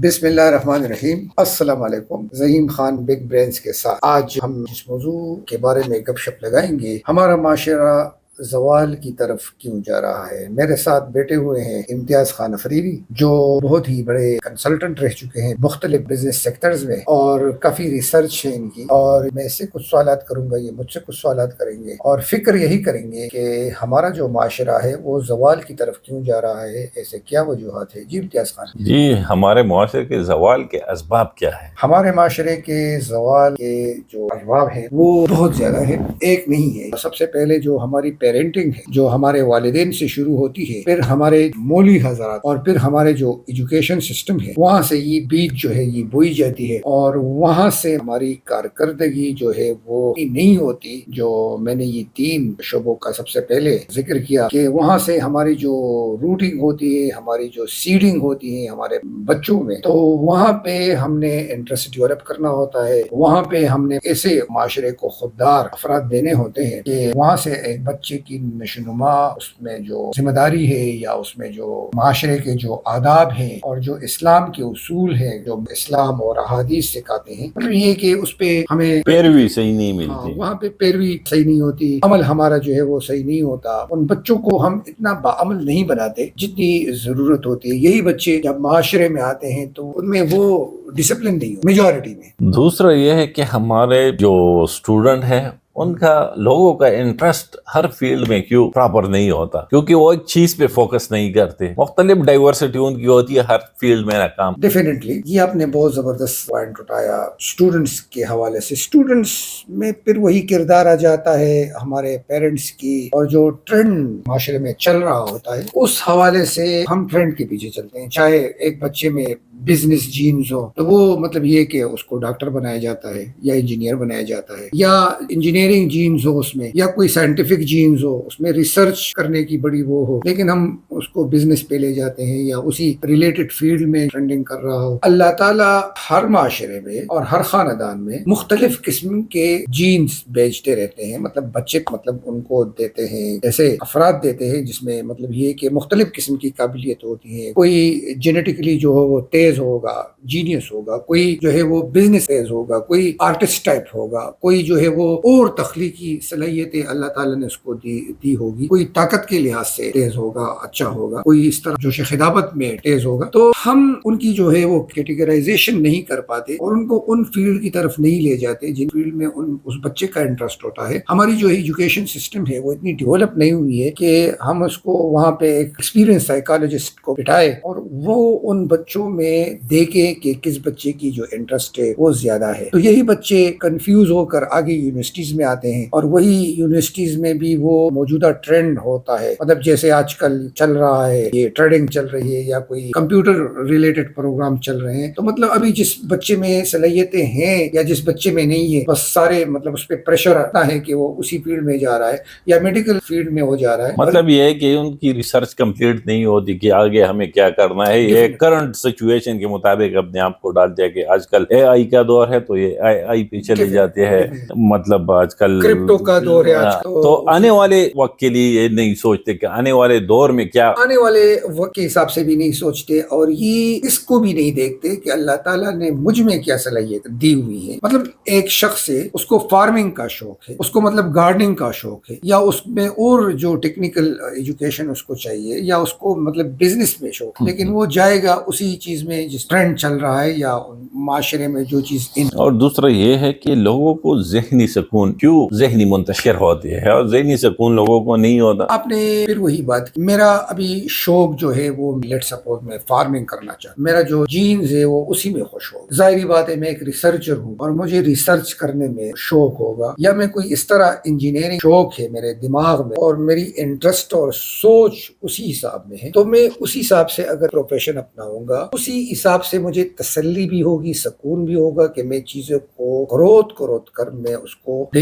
بسم اللہ الرحمن الرحیم۔ السلام علیکم۔ ظہیم خان بگ برینز کے ساتھ آج ہم جس موضوع کے بارے میں گپ شپ لگائیں گے، ہمارا معاشرہ زوال کی طرف کیوں جا رہا ہے۔ میرے ساتھ بیٹھے ہوئے ہیں امتیاز خان افریدی، جو بہت ہی بڑے کنسلٹنٹ رہ چکے ہیں مختلف بزنس سیکٹرز میں، اور کافی ریسرچ ہے ان کی، اور میں اس سے کچھ سوالات کروں گا، یہ مجھ سے کچھ سوالات کریں گے، اور فکر یہی کریں گے کہ ہمارا جو معاشرہ ہے وہ زوال کی طرف کیوں جا رہا ہے، ایسے کیا وجوہات ہے۔ جی امتیاز خان۔ جی، ہمارے معاشرے کے زوال کے اسباب کیا ہیں؟ ہمارے معاشرے کے زوال کے جو اسباب ہیں وہ بہت زیادہ ہے، ایک نہیں ہے۔ سب سے پہلے جو ہماری پیرنٹنگ ہے، جو ہمارے والدین سے شروع ہوتی ہے، پھر ہمارے مولوی حضرات، اور پھر ہمارے جو ایجوکیشن سسٹم ہے، وہاں سے یہ بیج جو ہے یہ بوئی جاتی ہے، اور وہاں سے ہماری کارکردگی جو ہے وہ نہیں ہوتی۔ جو میں نے یہ 3 شعبوں کا سب سے پہلے ذکر کیا کہ وہاں سے ہماری جو روٹنگ ہوتی ہے، ہماری جو سیڈنگ ہوتی ہے ہمارے بچوں میں، تو وہاں پہ ہم نے انٹرسٹ ڈیولپ کرنا ہوتا ہے، وہاں پہ ہم نے ایسے معاشرے کو خوددار افراد دینے ہوتے ہیں کہ وہاں سے ایک بچے کی نشوونما، اس میں جو ذمہ داری ہے، یا اس میں جو معاشرے کے جو آداب ہیں اور جو اسلام کے اصول ہیں، جو اسلام اور احادیث سکھاتے ہیں، مطلب یہ کہ اس پہ ہمیں پیروی صحیح نہیں ملتی۔ وہاں پہ پیروی صحیح نہیں ہوتی، عمل ہمارا جو ہے وہ صحیح نہیں ہوتا۔ ان بچوں کو ہم اتنا باعمل نہیں بناتے جتنی ضرورت ہوتی ہے۔ یہی بچے جب معاشرے میں آتے ہیں تو ان میں وہ ڈسپلن نہیں ہو میجورٹی میں۔ دوسرا یہ ہے کہ ہمارے جو اسٹوڈنٹ ہیں ان کا لوگوں کا انٹرسٹ ہر فیلڈ میں کیوں پراپر نہیں ہوتا، کیونکہ وہ ایک چیز پہ فوکس نہیں کرتے۔ مختلف ڈائیورسٹی ان کی ہوتی ہے ہر فیلڈ میں ناکام۔ ڈیفینیٹلی یہ آپ نے بہت زبردست پوائنٹ اٹھایا اسٹوڈنٹس کے حوالے سے۔ اسٹوڈنٹس میں پھر وہی کردار آ جاتا ہے ہمارے پیرنٹس کی، اور جو ٹرینڈ معاشرے میں چل رہا ہوتا ہے اس حوالے سے ہم ٹرینڈ کے پیچھے چلتے ہیں۔ چاہے ایک بچے میں بزنس جینز ہو تو وہ مطلب یہ کہ اس کو ڈاکٹر بنایا جاتا ہے یا انجینئر بنایا جاتا ہے، یا انجینئرنگ جینز ہو اس میں، یا کوئی سائنٹیفک جینز ہو اس میں، ریسرچ کرنے کی بڑی وہ ہو، لیکن ہم اس کو بزنس پہ لے جاتے ہیں یا اسی ریلیٹڈ فیلڈ میں ٹرینڈنگ کر رہا ہو۔ اللہ تعالیٰ ہر معاشرے میں اور ہر خاندان میں مختلف قسم کے جینز بیچتے رہتے ہیں، مطلب بچے مطلب ان کو دیتے ہیں، ایسے افراد دیتے ہیں جس میں مطلب یہ کہ مختلف قسم کی قابلیت ہوتی ہے۔ کوئی جینیٹکلی جو ہو وہ تیز ہوگا، جینیس ہوگا، کوئی جو ہے وہ بزنس تیز ہوگا، کوئی آرٹسٹ ٹائپ ہوگا، کوئی جو ہے وہ اور تخلیقی صلاحیتیں اللہ تعالیٰ نے اس کو دی ہوگی، کوئی طاقت کے لحاظ سے تیز ہوگا، اچھا ہوگا، کوئی اس طرح جوش خدابت میں تیز ہوگا۔ تو ہم ان کی جو ہے وہ کیٹیگرائزیشن نہیں کر پاتے اور ان کو ان فیلڈ کی طرف نہیں لے جاتے جن فیلڈ میں اس بچے کا انٹرسٹ ہوتا ہے۔ ہماری جو ایجوکیشن سسٹم ہے وہ اتنی ڈیولپ نہیں ہوئی ہے کہ ہم اس کو وہاں پہ ایک ایکسپیرینس سائیکالوجسٹ کو بٹھائے اور وہ ان بچوں میں دیکھے کہ کس بچے کی جو انٹرسٹ ہے وہ زیادہ ہے۔ تو یہی بچے کنفیوز ہو کر آگے یونیورسٹیز میں آتے ہیں، اور وہی یونیورسٹیز میں بھی وہ موجودہ ٹرینڈ ہوتا ہے، مطلب جیسے آج کل چل رہا ہے، یہ ٹریڈنگ چل رہی ہے یا کوئی کمپیوٹر ریلیٹڈ پروگرام چل رہے ہیں، تو مطلب ابھی جس بچے میں صلاحیتیں ہیں یا جس بچے میں نہیں ہے، بس سارے مطلب اس پہ پریشر آتا ہے کہ وہ اسی فیلڈ میں جا رہا ہے یا میڈیکل فیلڈ میں ہو جا رہا ہے۔ مطلب یہ ہے کہ ان کی ریسرچ کمپلیٹ نہیں ہوتی کہ آگے ہمیں کیا کرنا ہے۔ یہ کرنٹ سچویشن کے مطابق اپنے آپ کو ڈال دیا کہ آج کل اے آئی کا دور ہے تو یہ آئی پہ چلے جاتے ہیں، مطلب آج کل کرپٹو کا دور ہے آج کل، تو آنے والے وقت کے لیے یہ نہیں سوچتے کہ آنے والے دور میں کیا، آنے والے وقت کے حساب سے بھی نہیں سوچتے، اور یہ اس کو بھی نہیں دیکھتے کہ اللہ تعالیٰ نے مجھ میں کیا صلاحیت دی ہوئی ہے۔ مطلب ایک شخص ہے، اس کو فارمنگ کا شوق ہے، اس کو مطلب گارڈننگ کا شوق ہے، یا اس میں اور جو ٹیکنیکل ایجوکیشن اس کو چاہیے، یا اس کو مطلب بزنس میں شوق، لیکن وہ جائے گا اسی چیز میں جس ٹرینڈ چل رہا ہے یا معاشرے میں جو چیز۔ اور دوسرا یہ ہے کہ لوگوں کو ذہنی سکون کیوں ذہنی منتشر ہوتے ہیں اور ذہنی سکون لوگوں کو نہیں ہوتا۔ آپ نے پھر وہی بات کی، میرا ابھی شوق جو ہے وہ لیٹ سپوز میں فارمنگ کرنا چاہتا، میرا جو جینز ہے وہ اسی میں خوش ہوگا، ظاہری بات ہے میں ایک ریسرچر ہوں اور مجھے ریسرچ کرنے میں شوق ہوگا، یا میں کوئی اس طرح انجینئرنگ شوق ہے میرے دماغ میں اور میری انٹرسٹ اور سوچ اسی حساب میں ہے، تو میں اسی حساب سے اگر پروفیشن اپناؤں گا، اسی حساب سے مجھے تسلی بھی ہوگی، سکون بھی ہوگا کہ میں چیزوں کو کروت کر میں اس کو